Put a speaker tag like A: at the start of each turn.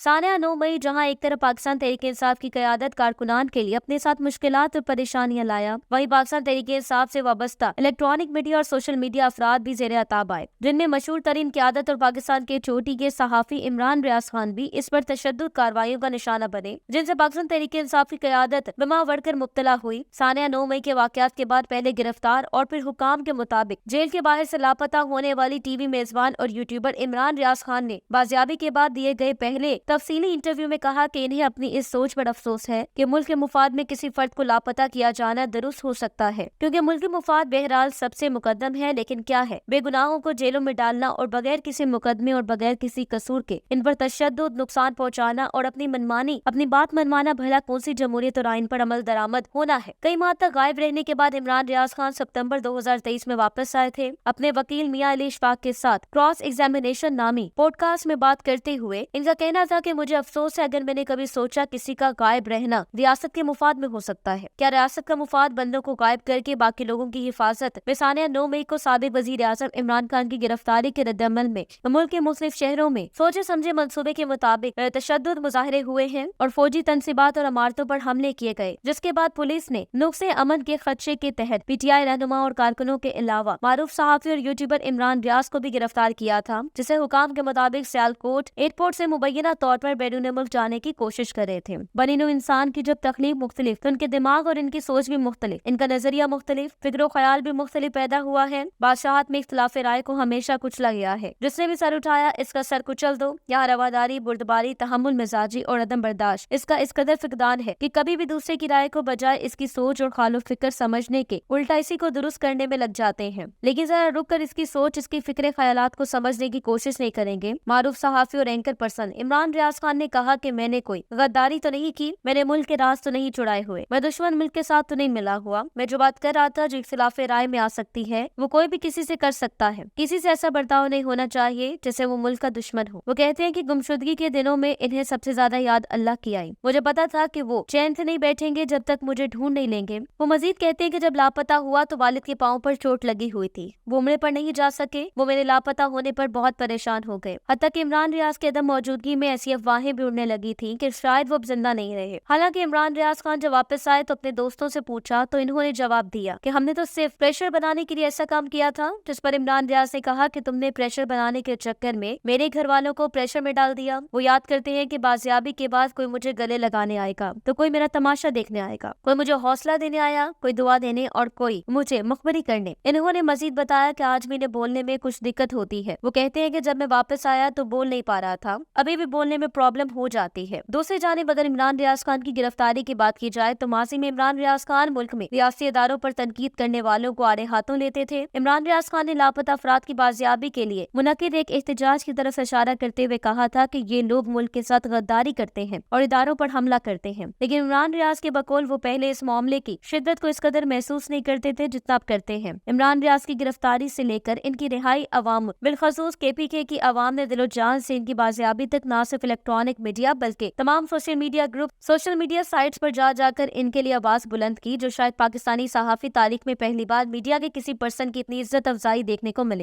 A: सानिया 9 मई जहां एक तरफ पाकिस्तान तहरीक इंसाफ की क़यादत कारकुनान के लिए अपने साथ मुश्किलात और परेशानियां लाया, वहीं पाकिस्तान तहरीक इंसाफ से वाबस्ता इलेक्ट्रॉनिक मीडिया और सोशल मीडिया अफराद भी ज़ेरे अताब आए, जिनमें मशहूर तरीन क़यादत और पाकिस्तान के चोटी के सहाफ़ी इमरान रियाज खान भी इस पर तशद्दुद कार्रवाइयों का निशाना बने, जिनसे पाकिस्तान तहरीक इंसाफ की क़यादत बिमा बढ़कर मुब्तला हुई। सानिया 9 मई के वाक़यात के बाद पहले गिरफ्तार और फिर हुकाम के मुताबिक जेल के बाहर से लापता होने वाली टीवी मेजबान और यूट्यूबर इमरान रियाज खान ने बाजियाबी के बाद दिए गए पहले तफसीली इंटरव्यू में कहा कि इन्हें अपनी इस सोच पर अफसोस है कि मुल्क के मुफाद में किसी फर्द को लापता किया जाना दुरुस्त हो सकता है, क्योंकि मुल्क के मुफाद बहरहाल सबसे मुकद्दम है। लेकिन क्या है बेगुनाहों को जेलों में डालना और बगैर किसी मुकदमे और बगैर किसी कसूर के इन पर तशद्दुद, नुकसान पहुँचाना और अपनी बात मनवाना भला कौन सी जमहूरियत और आइन पर अमल दरामद होना है। कई माह तक गायब रहने के बाद इमरान रियाज खान सितंबर 2023 में वापस आए थे। अपने वकील मियां अली इशफाक के साथ क्रॉस एग्जामिनेशन नामी पॉडकास्ट में बात करते हुए इनका कहना था कि मुझे अफसोस है अगर मैंने कभी सोचा किसी का गायब रहना रियासत के मुफाद में हो सकता है। क्या रियासत का मुफाद बंदों को गायब करके बाकी लोगों की हिफाजत? सानिया 9 मई को साबिक वजीर आजम इमरान खान की गिरफ्तारी के रद्दअमल में मुल्क के मुख्तलिफ शहरों में सोचे समझे मंसूबे के मुताबिक तशद्दुद मुजाहरे हुए हैं और फौजी तनसीबात और इमारतों पर हमले किए गए, जिसके बाद पुलिस ने नुक्से अमन के खदशे के तहत PTI रहनुमा और कारकुनों के अलावा मारूफ सहाफी और यूट्यूबर इमरान रियाज को भी गिरफ्तार किया था, जिसे हुकाम के मुताबिक सियालकोट एयरपोर्ट से मुबैना तौर पर बैरून मुल्क जाने की कोशिश कर रहे थे। बनीनो इंसान की जब तखलीक मुख्तलिफ तो उनके दिमाग और इनकी सोच भी मुख्तलिफ, इनका नजरिया मुख्तलिफ, फिक्र ख्याल भी मुख्तलिफ पैदा हुआ है। बादशाहत में इख्तिलाफ राय को हमेशा कुचला गया है, जिसने भी सर उठाया इसका सर कुचल दो। यहाँ रवादारी, बुर्दबारी, तहम्मुल मिजाजी और अदम बर्दाश्त इसका इस कदर फिकदान है कि कभी भी दूसरे की राय को बजाय इसकी सोच और खालो फिक्र समझने के उल्टा इसी को दुरुस्त करने में लग जाते हैं, लेकिन जरा रुक कर इसकी सोच, इसकी फिक्र ख्यालात को समझने की कोशिश नहीं करेंगे। मारूफ सहाफी और एंकर पर्सन इमरान रियाज खान ने कहा कि मैंने कोई गद्दारी तो नहीं की, मैंने मुल्क के राज तो नहीं चुराए हुए, मैं दुश्मन मुल्क के साथ तो नहीं मिला हुआ। मैं जो बात कर रहा था जो इख्तिलाफ राय में आ सकती है वो कोई भी किसी से कर सकता है। किसी से ऐसा बर्ताव नहीं होना चाहिए जैसे वो मुल्क का दुश्मन हो। वो कहते हैं कि गुमशुदगी के दिनों में इन्हें सबसे ज्यादा याद अल्लाह की आई। मुझे पता था कि वो चैन से नहीं बैठेंगे जब तक मुझे ढूंढ नहीं लेंगे। वो मजीद कहते हैं कि जब लापता हुआ तो वालिद के पाँव पर चोट लगी हुई थी, वो उम्रे पर नहीं जा सके। वो मेरे लापता होने पर बहुत परेशान हो गए, हत्ता कि इमरान रियाज के अदम मौजूदगी में ऐसी अफवाहें भी उड़ने लगी थी कि शायद वो अब जिंदा नहीं रहे। हालांकि इमरान रियाज खान जब वापस आए तो अपने दोस्तों से पूछा तो इन्होंने जवाब दिया कि हमने तो सिर्फ प्रेशर बनाने के लिए ऐसा काम किया था, जिस पर इमरान रियाज ने कहा कि तुमने प्रेशर बनाने के चक्कर में मेरे घर वालों को प्रेशर में डाल दिया। वो याद करते हैं कि बाजियाबी के बाद कोई मुझे गले लगाने आएगा तो कोई मेरा तमाशा देखने आएगा, कोई मुझे हौसला देने आया, कोई दुआ देने और कोई मुझे मुखबरी करने। इन्होंने मजीद बताया कि आज भी इन्हें बोलने में कुछ दिक्कत होती है। वो कहते हैं कि जब मैं वापस आया तो बोल नहीं पा रहा था, अभी भी बोलने में प्रॉब्लम हो जाती है। दूसरी जानिब अगर इमरान रियाज खान की गिरफ्तारी की बात की जाए तो माजी में इमरान रियाज खान मुल्क में रियासी इदारों पर तनकीद करने वालों को आड़े हाथों लेते थे। इमरान रियाज खान ने लापता अफराद की बाजियाबी के लिए मुनक्किद एक एहतजाज की तरफ इशारा करते हुए कहा था कि ये लोग मुल्क के साथ गद्दारी करते हैं और इदारों पर हमला करते हैं, लेकिन इमरान रियाज के बकौल वो पहले इस मामले की शिद्दत को इस कदर महसूस नहीं करते थे जितना अब करते हैं। इमरान रियाज की गिरफ्तारी से लेकर इनकी रिहाई अवाम बिलखसूस KPK की अवाम ने दिलो जान से इनकी बाजियाबी तक न सिर्फ इलेक्ट्रॉनिक मीडिया बल्कि तमाम social media group, social media sites पर जा जाकर इनके लिए आवाज बुलंद की, जो शायद पाकिस्तानी सहाफी तारीख में पहली बार मीडिया के किसी पर्सन की इतनी इज्जत अफजाई देखने को मिली।